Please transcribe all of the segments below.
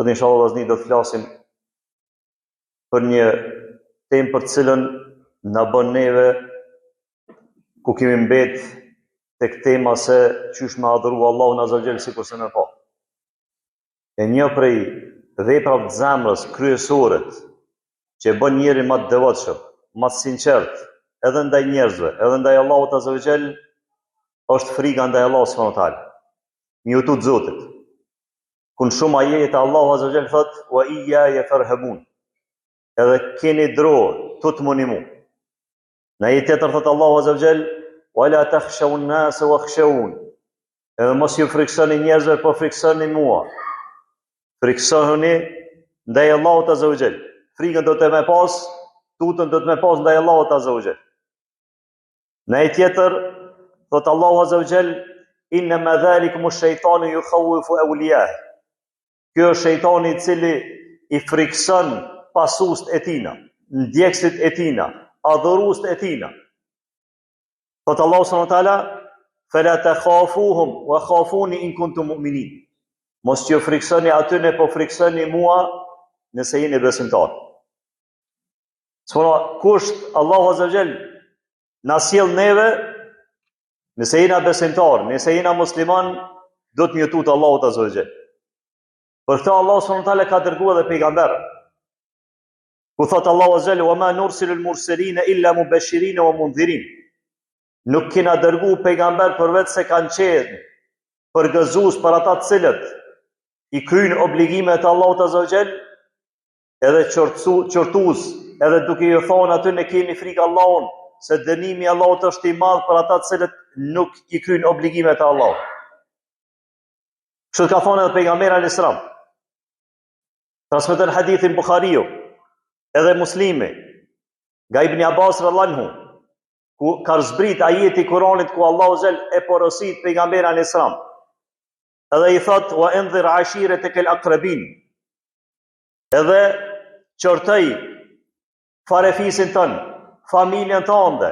Sot inshallah vllazni do të flasim për një temë për të cilën na bën neve ku kemi mbet tek tema se qysh me adhuru Allahun azza xhel sikur se më pa. E një prej veprave të zemrës kryesore që bën njërin më të devotshëm, më të sinqert, edhe ndaj njerëzve, edhe ndaj Allahut azza xhel, është frika ndaj Allahut subhanahu wa taala. Mi utut Zotit. Kun shumë ajete Allahu azza xhel thot: "Wa iyya farhabun." Edhe keni dro, tut muni mu. Në ajet tjetër thot Allahu azza xhel: "Wa la takhshaw an-nas wakhshawun." Edhe mos ju friksoni njerëzve, po friksoni mua. Friksohuni ndaj Allahut azza xhel. Frikën do të më pas, tutën do të më pas ndaj Allahut azza xhel. Në ajet tjetër thot Allahu azza xhel: "Inna ma dhalikum ash-shaytanu yukhawwifu awliyah." Kjo është shejtani i cili i frikson pasust e tina, ndjekësit e tina, adhuruesit e tina. Thot Allahu subhanahu wa taala: "Fala takhafuhum wa khafuni in kuntum mu'minin." Mos ju friksoni atyne, po friksoni mua nëse jeni besimtar. Kusht Allahu azza xhel na sjell neve, nëse jena besimtar, nëse jena musliman, do të njëtut Allahut azza xhel. Për këtë Allahu subhanahu wa taala ka dërguar edhe pejgamber. Ku thot Allahu azza xhel: "Wa ma nursilu al-mursalina illa mubashirin wa mundhirin." Nuk kena dërguar pejgamber përveç se kanë qenë përgëzues për ata të cilët i kryjnë obligimet e Allahut azza xhel, edhe qortues, edhe duke ju thonë aty ne keni frikë Allahun, se dënimi i Allahut është i madh për ata të cilët nuk i kryjnë obligimet e Allahut. Kështu ka thonë edhe pejgamberi alayhis salam. Transmeton hadithin Buhariu edhe Muslimi nga Ibn Abbas radhiyallahu anhu, ku ka zbrit ajeti i Kuranit ku Allahu xhel e porosit pejgamberin alayhis salam. Edhe i thot: "Wa anzir ashiratakal aqrabin." Edhe qortoj farefisin tën, familjen tënde,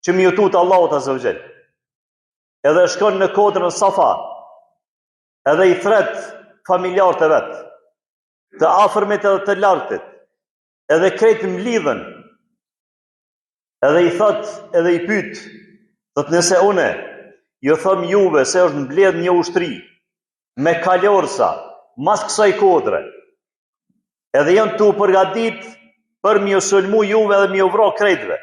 që më jutut Allahut azza xhel. Edhe shkon në kodrën Safa, edhe i thret familjarët e vet, të afërmit edhe të lartit, edhe krejt mlidhen, edhe i thot, edhe i pyet, thot: "Nëse une ju thëm juve se është mbledh një ushtri me kalorsa mas kësaj kodre, edhe janë tu përgatit për mi u sulmu juve dhe mi u vro krejtve,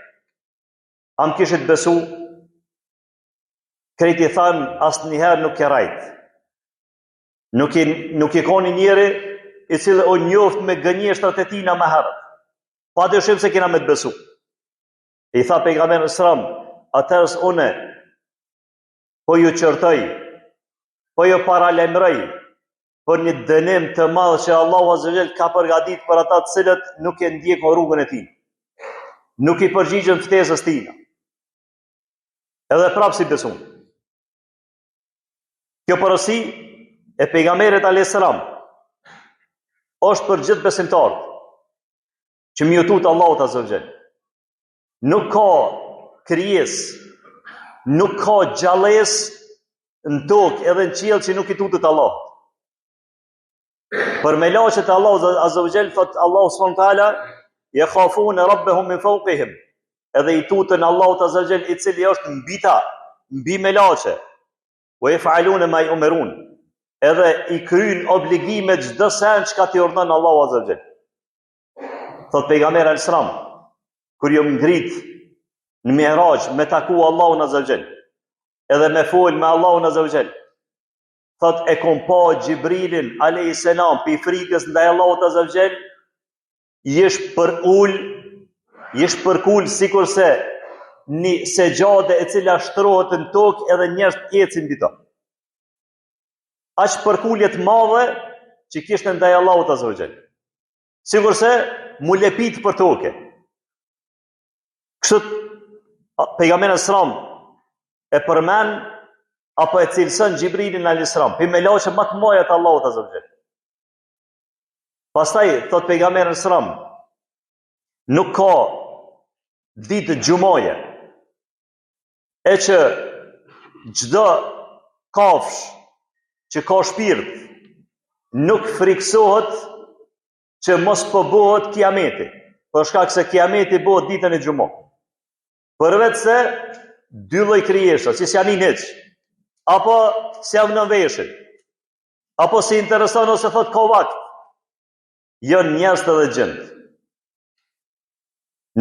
am kishit besu?" Krejti thanë: "Asnjëherë nuk e rajt." Nuk i koni njeri i cili o njoft me gënjeshtrat e tina më herët. Pa dyshim se kena me të besu. I tha pejgamberi sallam: "Atëherës une po ju qërtoj, po ju paralajmëroj për një dënim të madh që Allahu azza xhel ka përgatitur për ata të cilët nuk e ndjekën rrugën e tij. Nuk i përgjigjen ftesës tina." Edhe prapë si besun. Kjo porosi e pejgamberit alayhis salam është për gjithë besimtarët që më jutut Allahut azza xhel. Nuk ka krijesë, nuk ka gjallës në tokë edhe në qiell që nuk i tutet Allah. Për melaqet e Allahut azza xhel thot Allahu subhanahu wa taala: "Yakhafuna rabbahum min fawqihim." Edhe i tutën Allahut azza xhel i cili është mbi ta, mbi melaqe. "Wa yaf'aluna ma yu'marun." Edhe i kryjnë obligimet çdo sen çka t'i urdhon Allahu azza xhel. Thot pejgamberi alayhis salam, kur ju ngrit në Mi'raj me taku Allahun azza xhel, edhe me fol me Allahun azza xhel, thot e kom pa Xhibrilin alayhis salam pi frikës ndaj Allahut azza xhel, jesh për kul sikurse një segjade e cila shtrohet në tokë edhe njerëz ecin mbi to. Aq përkulje të madhe që kishte ndaj Allahut azza xhel. Sigurisht mu lepit për tokë. Kështu pejgamberi sallam e përmend apo e cilëson Xhibrilin alayhis salam, për melaqe më të mëdha të Allahut azza xhel. Pastaj thot pejgamberi sallam: "Nuk ka ditë gjumaje e që çdo kafsh që ka shpirt nuk friksohet që mos po bëhet kiameti, për shkak se kiameti bëhet ditën e xumës. Përveç se dy lloj krijesha, që s'janë hiç, apo s'janë në veshën, apo si intereson ose thot ka vakt, janë njerëz të dhe gjend.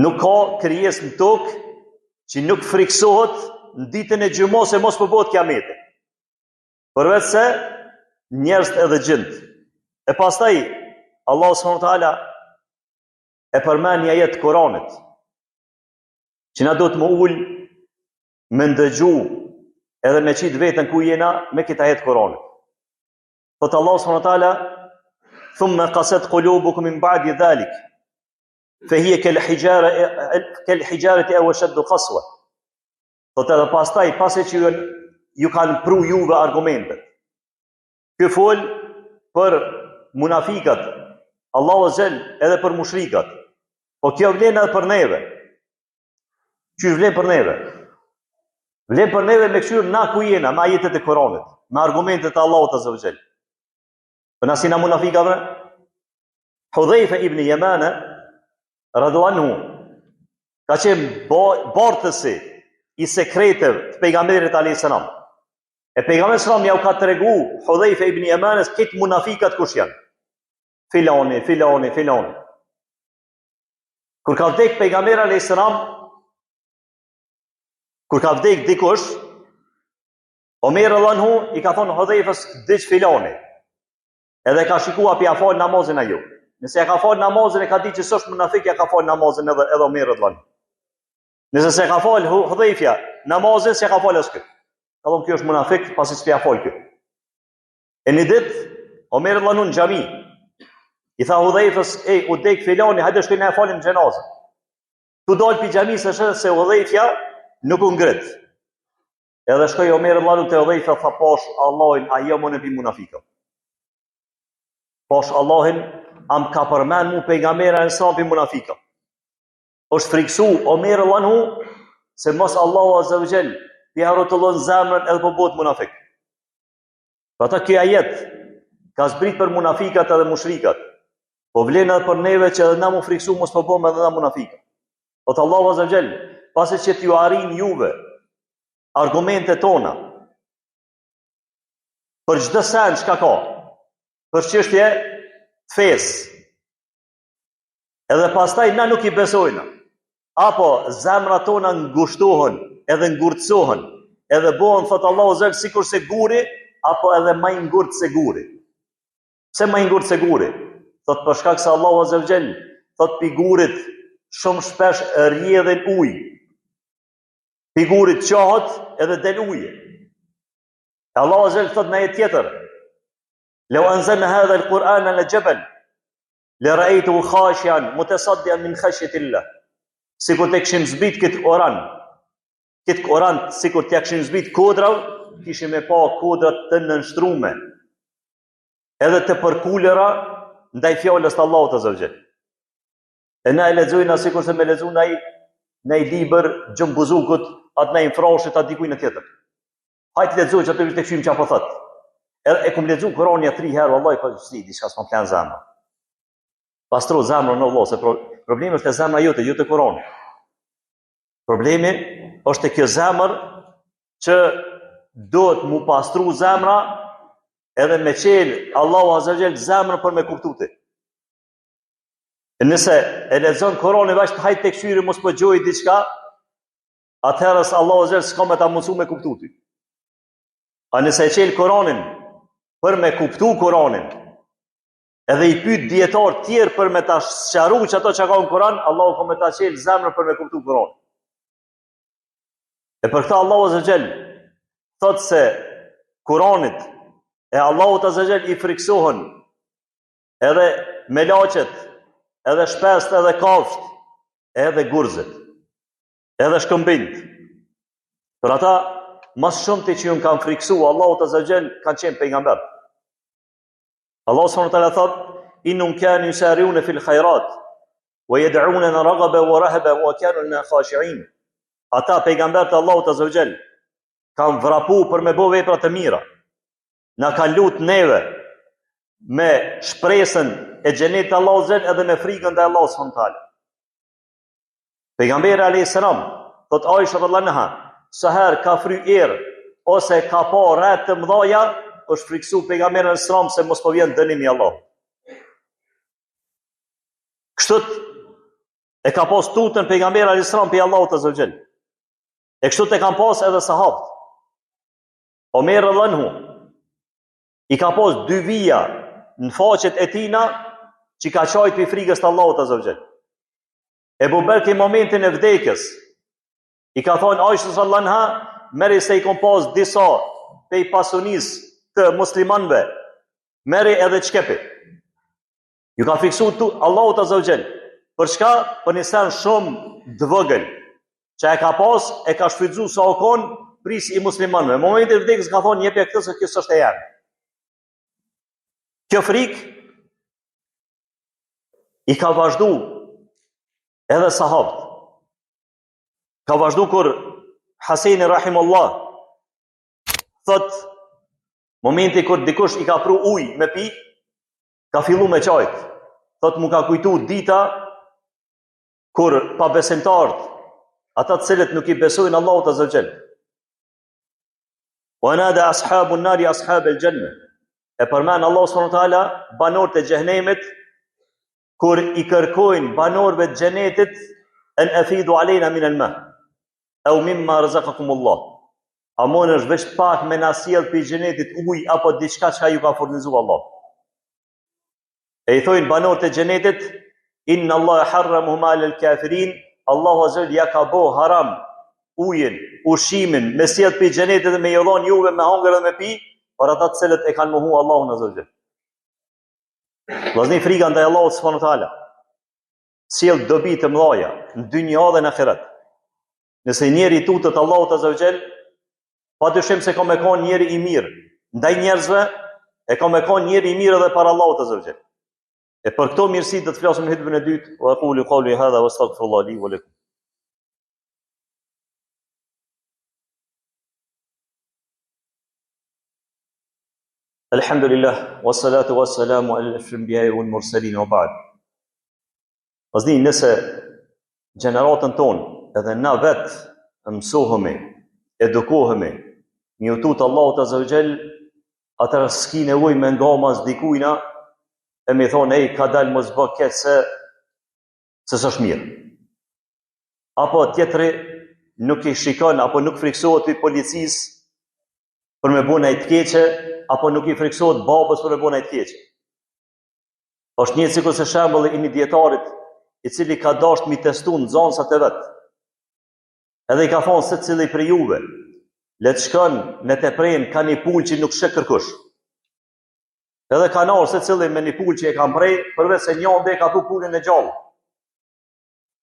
Nuk ka krijesë në tokë që nuk friksohet në ditën e xumës se mos po bëhet kiameti. Përveç se njerëz edhe gjend. E pastaj Allah subhanahu wa taala e përmend një ajet të Kuranit, që na do të më ul me ndëgju edhe me qit vetën ku jena me këtë ajet të Kuranit. Thot Allah subhanahu wa taala: "Thumma qasat qulubukum min ba'di dhalik, fa hiya kal hijarati aw ashaddu qaswa." Thot edhe pastaj, pasi që ju kanë pru juve argumentet. Ky fol për munafikat, Allahu azza edhe për mushrikat. Po kjo vlen edhe për neve. Që vlen për neve? Vlen për neve me këshyr na ku jena, me ajetet e Kuranit, me argumentet e Allahut azza wa jall. Për nasina munafikave, Hudhaifa ibn Yamana radhiyallahu anhu ka qenë bartësi i sekreteve të pejgamberit alayhis salam. E pejgamberi sallallahu alaihi wasallam ja u ka tregu Hudhaifa ibn Yamanës këtë munafikat kush janë. Filani. Kur ka vdek pejgamberi alayhis salam, kur ka vdek dikush, Omer radhiyallahu anhu i ka thonë Hudhaifës diç filani. Edhe ka shikuar pi afal namazin ajo. Nëse ja ka fal namazin e ka ditë që s'është munafik, ja ka fal namazin edhe Omer radhiyallahu anhu. Nëse se ka fal Hudhaifja namazin, se ka fal asgjë. Ka thonë kjo është munafik, pasi s'pja fal kjo. E një ditë Omer radhiyallahu anhu në xhami i tha Hudhaifës: "Ej, u dek filani, hajde shkojmë na falim xhenazën." Tu dal pi xhamisë se Hudhaifja nuk u ngrit. Edhe shkoi Omer radhiyallahu anhu te Hudhaifa, tha: "Posh Allahin, ajo më në pi munafikë. Posh Allahin, am ka përmend mu pejgamberi e sa pi munafikë." Është friksu Omer radhiyallahu anhu se mos Allahu azza wa jall pi harrotullon zemrën edhe po bëhet munafik. Pra ta kjo ajet ka zbrit për munafikat edhe mushrikat, po vlen edhe për neve që edhe na mu friksu mos po bëjmë edhe na munafikë. Po të Allahu azza wa jall, pasi që t'ju arrin juve argumentet tona për çdo sen çka ka, për çështje të fesë, edhe pastaj na nuk i besojna, apo zemrat tona ngushtohen edhe ngurtësohen, edhe bëhen, thot Allahu azza wa jall, sikur se guri, apo edhe më i ngurtë se guri. Pse më i ngurtë se guri? Thot për shkak se Allahu azza wa jall thot pi gurit shumë shpesh rrjedhin ujë. Pi gurit qohet edhe del ujë. Allahu azza wa jall thot në ajet tjetër: "Law anzalna hadha al-Qur'ana ala jabal la ra'aytuhu khashi'an mutasaddian min khashyatillah." Sikur të kishim zbrit këtë Kur'an, sikur të kishim zbrit kodra, kishim e pa kodrat të nënshtrume, edhe të përkulera ndaj fjalës të Allahut azza wa jall. E na e lexojna sikur se me lexu në libër Xhumbuzukut, atë në infrashit atë dikujt në tjetër. Hajt lexoj që atë të këshim çfarë po thot. E kum lexu Kur'anin 3 herë, vallahi po si diçka s'm plan zemra. Pastro zemrën në Allah, se problemi është e zemra jote, jo te Kur'ani. Problemi është te kjo zemër që duhet mu pastru zemra edhe me qel Allahu azza wa jall zemrën për me kuptu ti. Nëse e lexon Kur'anin veç hajt tek shyri mos po gjoj diçka, atëherës Allahu azza wa jall s'ka me ta mundsu me kuptu ti. A nëse e qel Kur'anin për me kuptu Kur'anin, edhe i pyet dietar tjerë për me ta sqaruar çato çka ka në Kur'an, Allahu ka me ta qel zemrën për me kuptu Kur'anin. E për këtë Allahu azza wa jall thot se Kur'anit e Allahut azza wa jall i friksohen edhe melaqet, edhe shpest, edhe kafsht, edhe gurzet, edhe shkëmbind. Për ata, mas shumë të që ju kanë friksu, Allahut azza wa jall kanë qenë pejgamber. Allah subhanahu wa taala thot: "Innahum kanu yusari'una fil khairat wa yad'unana raghaba wa rahaba wa kanu lana khashi'in." Ata pejgamberët e Allahut azza wa jall kanë vrapu për me bëu vepra të mira. Na kanë lut neve me shpresën e xhenetit të Allahut xhel edhe me frikën ndaj Allahut subhanahu taala. Pejgamberi alayhis salam thot Aisha radhiyallahu anha, sa herë ka fry erë ose ka pa rreth të mëdha, është friksu pejgamberi alayhis salam se mos po vjen dënimi i Allahut. Kështu e ka pas tutën pejgamberi alayhis salam pe Allahut azza wa jall. E kështu e kanë pas edhe sahabët. Omer radhiyallahu anhu i ka pas dy vija në faqet e tina që ka qajt për frikës të Allahut azza wa jall. Ebu Bekri në momentin e vdekjes i ka thonë Aisha radhiyallahu anha, meri se i kom pas disa pej pasunis të muslimanve, meri edhe çkepi. Ju ka fiksu Allahut azza wa jall. Për çka? Për një sen shumë dëvëgël që e ka pas, e ka shfrytzu sa o konë pris i muslimanve. Në momentin e vdekjes ka thonë jepja këtë se kjo s'është e jam. Kjo frikë i ka vazhdu edhe sahabët. Ka vazhdu kur Haseni rahimullah thot, momenti kur dikush i ka pru ujë me pi, ka fillu me qajt. Thot mu ka kujtu dita kur pa besimtarët, ata të cilët nuk i besojnë Allahut azza wa jall. Wa nada ashabun nari ashabal janna. E përmen Allah subhanahu wa taala banorët e xhenemit kur i kërkojnë banorëve të xhenetit an afidu alejna min al-ma au mimma razaqakum Allah. A mund është veç pak me na sjell për xhenetit ujë apo diçka që ju ka furnizuar Allah. E i thojnë banorët e xhenetit, inna Allah harramuhum ala al-kafirin, Allahu azza wa jalla ja ka bo haram ujin, ushimin, me sjell për xhenetit dhe me ju dhon juve me hangër dhe me pi, por ata të cilët e kanë mohu Allahun azza wa jalla. Vllazni, frika ndaj Allahut subhanahu wa taala sjell dobi të mëdha në dynjë dhe në ahiret. Nëse njeri tutet Allahut azza wa jall, padyshim se ka me qenë njeri i mirë ndaj njerëzve, e ka me qenë njeri i mirë edhe para Allahut azza wa jall. E për këto mirësi do të flasim në hutbën e dytë, wa aqulu qawli hadha wastaghfirullah li wa lakum. Alhamdulillah, wassalatu wassalamu ala al-anbiya'i wal mursalin wa ba'd. Vllazni, nëse gjeneratën tonë edhe na vetë mësohemi, edukohemi, një tutë Allahut azza wa jall, atëherë s'ki nevojë me ngamas dikujna e mi thonë, ej, ka dalë mos bë këtë se s'është mirë. Apo tjetëri nuk i shikon, apo nuk friksohet për policisë për me bëna i të keqe, apo nuk i friksohet babës për me bëna i të keqe. Është një sikur se shembull i një dietarit i cili ka dashur mi testu nxënësat e vet. Edhe i ka thonë se cili për juve, le të shkon në tepren ka një pul që nuk shek kërkush. Edhe ka nërë se cili me një pul që e kam prej, përveç se një ndë e ka tu pulin e gjallë.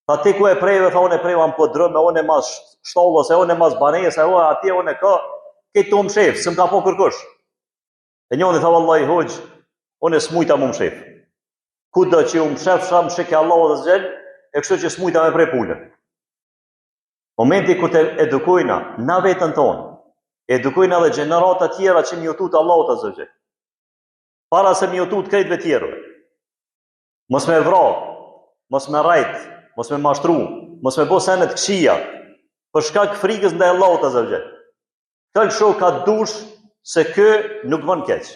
Tha ti ku e prejve, tha unë e prejva më pëdrëme, unë e mas shtollës, e unë e mas banese, unë atje unë e ka, këtë të më shef, së më ka po kërkush. E një ndë tha vallaj hoqë, unë e smujta më shef. Ku do që më shef, më shekë Allah dhe zgjel, e kështu që smujta me prej pulin. Momenti ku të edukojna, na vetën tonë, edukojna dhe gjenerata tjera që më jutut Allah të zgjel. Para se më jutut krejtve tjerëve. Mos me vra, mos me rajt, mos me mashtru, mos me bo senet këshia, për shkak frikës ndaj Allahut azza wa jall. Këll shoh ka dush se kë nuk vën keq.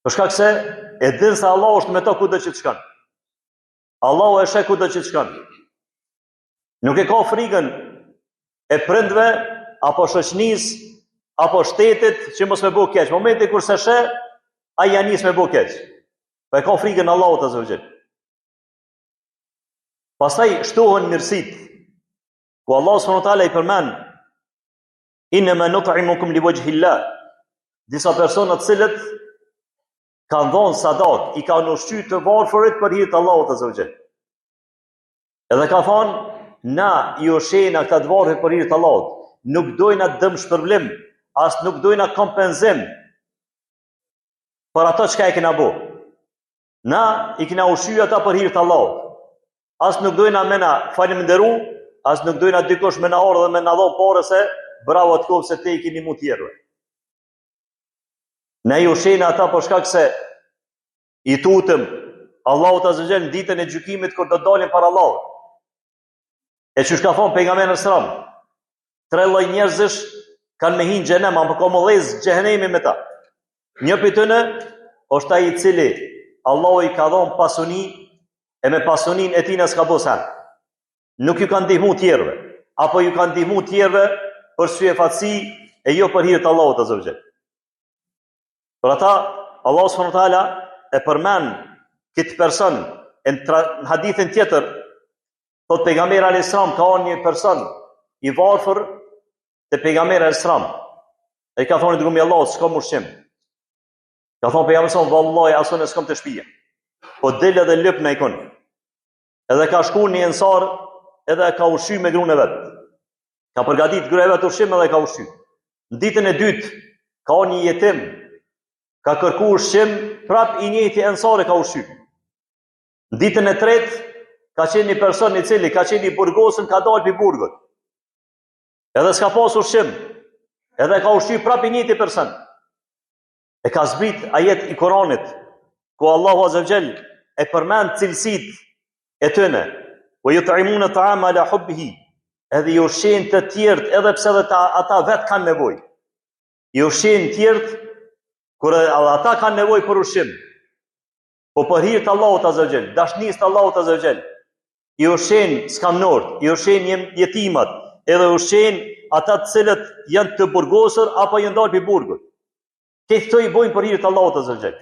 Për shkak se e din se Allah është me to kudo që të shkon. Allahu e sheh kudo që të shkon. Nuk e ka frikën e prindve, apo shoqënisë, apo shtetit që mos me bo keq. Momenti kur se sheh, ai ja nis me bo keq. Po e ka frikën Allahut azza wa jall. Pastaj shtohen mirësit, ku Allah subhanahu wa taala i përmend inma nut'imukum liwajhi Allah. Disa persona të cilët kanë dhënë sadak, i kanë ushqyer të varfërit për hir të Allahut azza wa jall. Edhe ka thonë, na i ushqejna këta të varfër për hir të Allahut, nuk dojna dëm shpërblim, as nuk dojna kompenzim për ato çka e kena bo. Na i kena ushqyer ata për hir të Allahut. As nuk dojna me na falimnderu, as nuk dojna dikush me na orë dhe me na dhon parë se bravo të kohë se te i keni mu tjerëve. Ne ju ushqejnë ata për shkak se i tutëm Allahut azza wa jall në ditën e gjykimit kur do dalim para Allahut. E çu ka thonë pejgamberi sallallahu alajhi wasallam, 3 lloj njerëzish kanë me hinë xhenem, apo ka mollëz xhenemi me ta. Një prej tyre është ai i cili Allahu i ka dhënë pasuni e me pasunin e tij na s'ka bërë sen. Nuk ju kanë ndihmu tjerëve, apo ju kanë ndihmu tjerëve për sy e fatësi e jo për hir të Allahut azza wa jall. Për ata Allahu subhanahu wa taala e përmend këtë person në hadithin tjetër, thot pejgamberi alayhis salam ka një person i varfër te pejgamberi alayhis salam. Ai ka thonë dërgumi Allahut, s'ka ushqim. Ka thonë pejgamberi sallallahu alaihi wasallam, vallahi asun s'kam të shtëpia. Po del edhe lëp në ikon. Edhe ka shku një ensar, edhe ka ushqy me gruan e vet. Ka përgatit gruaja e vet ushqim edhe ka ushqy. Në ditën e dytë ka një jetim, ka kërku ushqim, prap i njëjti ensar e ka ushqy. Në ditën e tretë ka qenë një person i cili ka qenë i burgosën, ka dalë pi burgut. Edhe s'ka pas ushqim, edhe ka ushqy prap i njëjti person. E ka zbrit ajet i Kuranit, ku Allahu azza wa jall e përmend cilësitë e tyre. Wa yut'imuna ta'ama ala hubbihi. Edhe i ushqejnë të tjerët edhe pse ata vet kanë nevojë. I ushqejnë tjerët kur ata kanë nevojë për ushqim. Po për hir të Allahut azza wa jall, dashnisë të Allahut azza wa jall, i ushqejnë skamnort, i ushqejnë jetimat, edhe ushqejnë ata të cilët janë të burgosur apo janë dalë pi burgut. Këto i bojnë për hir të Allahut azza wa jall.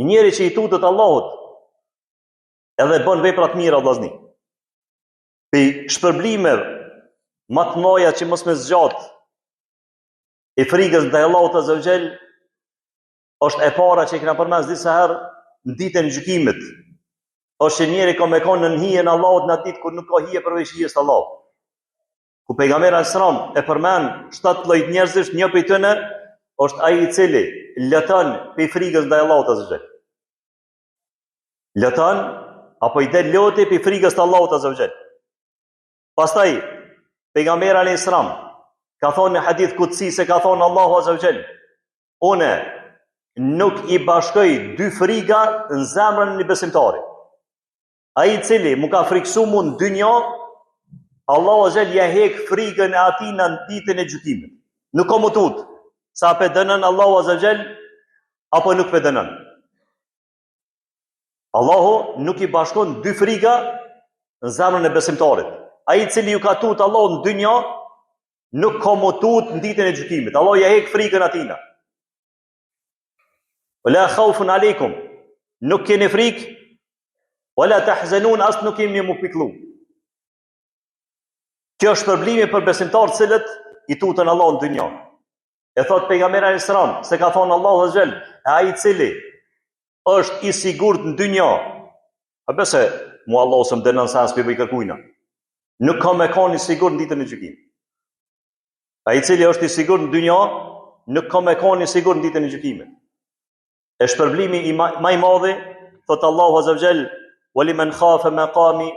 Një njeri që i tutet Allahut edhe bën vepra të mira vllazni. Pe shpërblimeve më të mëdha që mos me zgjat e frikës ndaj Allahut azza wa jall është e para që i kena përmend disa herë në ditën e gjykimit. Është njeri ka me kanë në hijen e Allahut në ditë kur nuk ka hije përveç hijes së Allahut. Ku pejgamberi alayhis salam e përmend 7 lloj njerëzish, një prej tyre është ai i cili lëton pe frikës ndaj Allahut azza wa jall. Lëton apo i del loti pe frikës të Allahut azza wa jall. Pastaj pejgamberi alayhis salam ka thonë në hadith kutsi se ka thonë Allahu azza wa jall, unë nuk i bashkoj 2 frika në zemrën e një besimtari. Ai i cili mu ka friksu mu në dynja, Allahu azza wa jall ja hek frikën e atij në ditën e gjykimit. Nuk ka më tut sa pe dënon Allahu azza wa jall apo nuk pe dënon. Allahu nuk i bashkon 2 frika në zemrën e besimtarit. Ai i cili ju ka tut Allahu në dynja, nuk ka më tut në ditën e gjykimit. Allahu ja hek frikën atina. Wala khawfun alaykum. Nuk keni frikë, wala tahzanun, as nuk keni më pikëllu. Kjo është problemi për besimtarët cilët i tutën Allahu në dynja. E thot pejgamberi alayhis salam se ka thonë Allahu azza wa jall, ai i cili është i sigurt në dynja. A besë mu Allahu s'm dënon sa as pe bëj kërkujna. Nuk ka me kanë i sigurt në ditën e gjykimit. Ai i cili është i sigurt në dynja, nuk ka me kanë i sigurt në ditën e gjykimit. E shpërblimi i më i madh, thot Allahu azza wa jall, "Waliman khafa maqami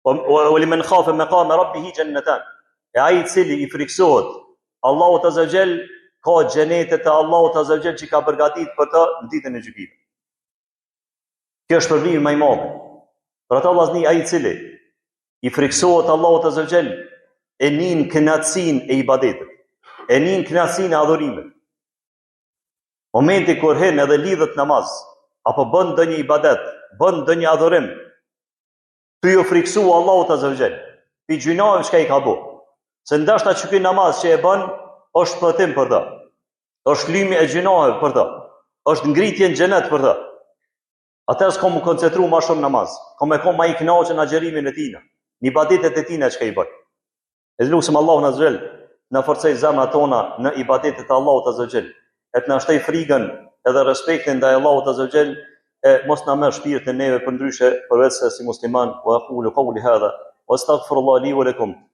waliman khafa maqama rabbih jannatan." E ai i cili i friksohet Allahu azza wa jall, ka xhenetet e Allahut azza wa jall që ka përgatitur për të në ditën e gjykimit. Kjo është shpërblimi më i madh. Për ata vllazni, ai i cili i friksohet Allahut azza wa jall, e nin kënaqësinë e ibadetit, e nin kënaqësinë e adhurimit. Momenti kur hen edhe lidhet namaz, apo bën ndonjë ibadet, bën ndonjë adhurim, tu ju friksu Allahut azza wa jall, pi gjunave çka i ka bë. Se ndoshta që ky namaz që e bën është shpëtim për të. Është limi e gjunave për të. Është ngritje në xhenet për të. Atëherë s'ka më koncentru më shumë namaz. Ka më kom më i kënaqur në agjerimin e tij, në ibadetet e tij çka i bën. E lutem Allahun azza wa jall na forcoj zemrat tona në ibadetet e Allahut azza wa jall. Et na shtoj frikën edhe respektin ndaj Allahut azza wa jall, e mos na merr shpirtin neve për ndryshe përveç se si musliman. Wa aqulu qawli hadha wastaghfirullaha li wa lakum.